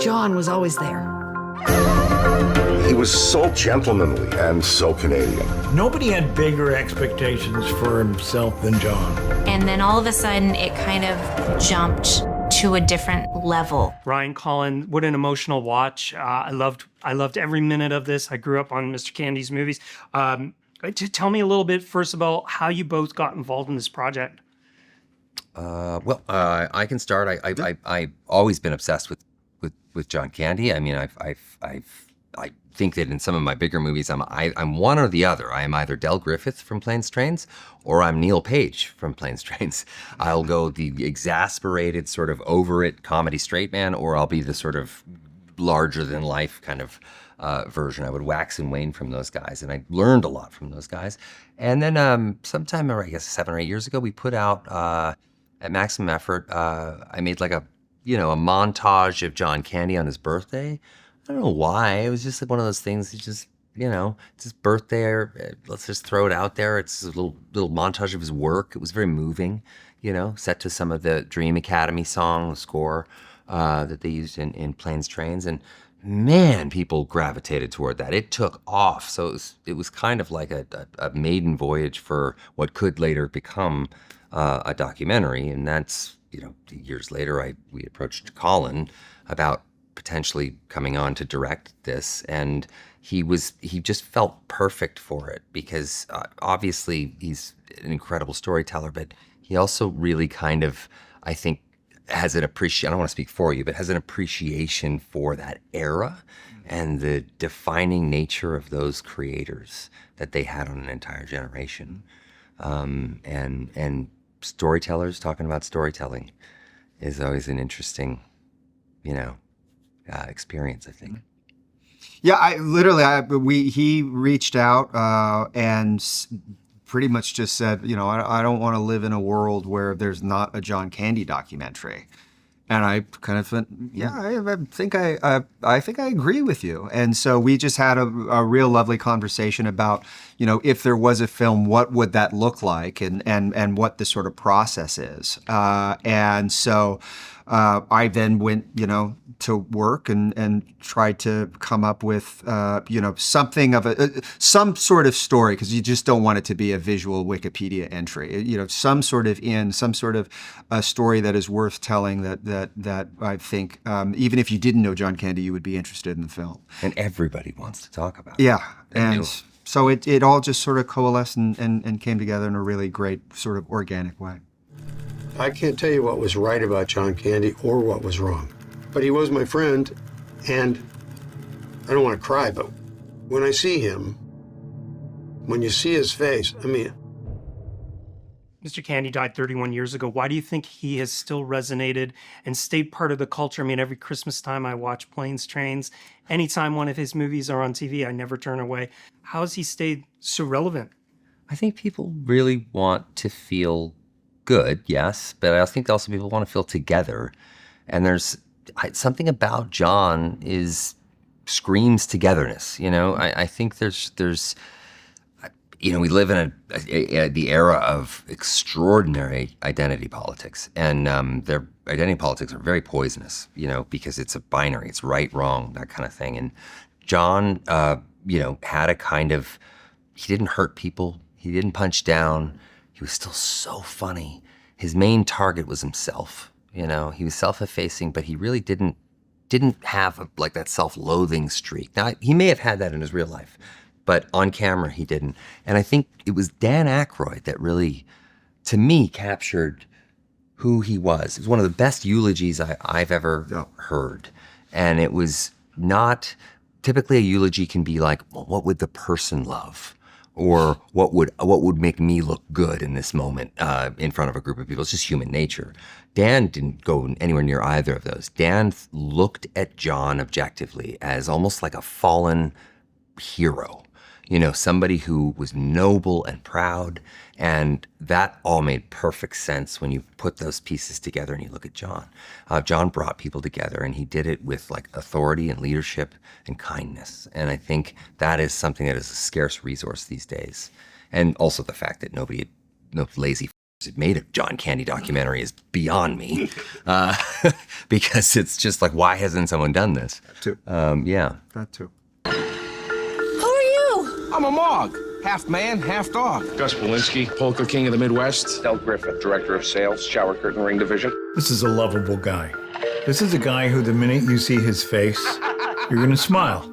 John was always there. He was so gentlemanly and so Canadian. Nobody had bigger expectations for himself than John. And then all of a sudden, it kind of jumped to a different level. Ryan, Colin, what an emotional watch. I loved every minute of this. I grew up on Mr. Candy's movies. Tell me a little bit, first of all, how you both got involved in this project. I can start. I've always been obsessed with John Candy. I mean, I think that in some of my bigger movies, I'm one or the other. I am either Del Griffith from Planes, Trains, or I'm Neil Page from Planes, Trains. I'll go the exasperated, sort of over-it comedy straight man, or I'll be the sort of larger-than-life kind of version. I would wax and wane from those guys, and I learned a lot from those guys. And then sometime, I guess 7 or 8 years ago, we put out at Maximum Effort. I made like a montage of John Candy on his birthday. I don't know why. It was just like one of those things. It's just, it's his birthday. Let's just throw it out there. It's a little montage of his work. It was very moving, set to some of the Dream Academy song score that they used in Planes, Trains. And man, people gravitated toward that. It took off. So it was kind of like a maiden voyage for what could later become a documentary. And that's, years later, we approached Colin about potentially coming on to direct this, and he just felt perfect for it because obviously he's an incredible storyteller, but he also really kind of, I think, has an appreciation, I don't want to speak for you, but has an appreciation for that era and the defining nature of those creators that they had on an entire generation. And storytellers talking about storytelling is always an interesting, experience, I think. Yeah, he reached out and pretty much just said, I don't want to live in a world where there's not a John Candy documentary. And I kind of went, I think I agree with you. And so we just had a real lovely conversation about, if there was a film, what would that look like, and what the sort of process is. And so I then went, to work and tried to come up with, something of some sort of story, because you just don't want it to be a visual Wikipedia entry. Some sort of a story that is worth telling that I think, even if you didn't know John Candy, you would be interested in the film. And everybody wants to talk about it. Yeah. And so it all just sort of coalesced and came together in a really great sort of organic way. I can't tell you what was right about John Candy or what was wrong. But he was my friend, and I don't want to cry, but when I see him, when you see his face, I mean... Mr. Candy died 31 years ago. Why do you think he has still resonated and stayed part of the culture? I mean, every Christmas time I watch Planes, Trains. Anytime one of his movies are on TV, I never turn away. How has he stayed so relevant? I think people really want to feel good, yes, but I think also people want to feel together. And there's something about John screams togetherness. I think there's we live in the era of extraordinary identity politics, and their identity politics are very poisonous, because it's a binary, it's right, wrong, that kind of thing. And John, had a kind of, he didn't hurt people, he didn't punch down, he was still so funny. His main target was himself. He was self-effacing, but he really didn't have that self-loathing streak. Now, he may have had that in his real life, but on camera he didn't. And I think it was Dan Aykroyd that really, to me, captured who he was. It was one of the best eulogies I've ever heard. And it was not, typically a eulogy can be like, well, what would the person love? Or what would make me look good in this moment in front of a group of people? It's just human nature. Dan didn't go anywhere near either of those. Dan looked at John objectively as almost like a fallen hero, somebody who was noble and proud. And that all made perfect sense when you put those pieces together and you look at John. John brought people together, and he did it with authority and leadership and kindness. And I think that is something that is a scarce resource these days. And also the fact that no lazy made a John Candy documentary is beyond me, because it's just like, why hasn't someone done this? That too. Yeah. That too. Who are you? I'm a Mog. Half man, half dog. Gus Polinski, Polka King of the Midwest. Del Griffith, Director of Sales, Shower Curtain Ring Division. This is a lovable guy. This is a guy who, the minute you see his face, you're going to smile.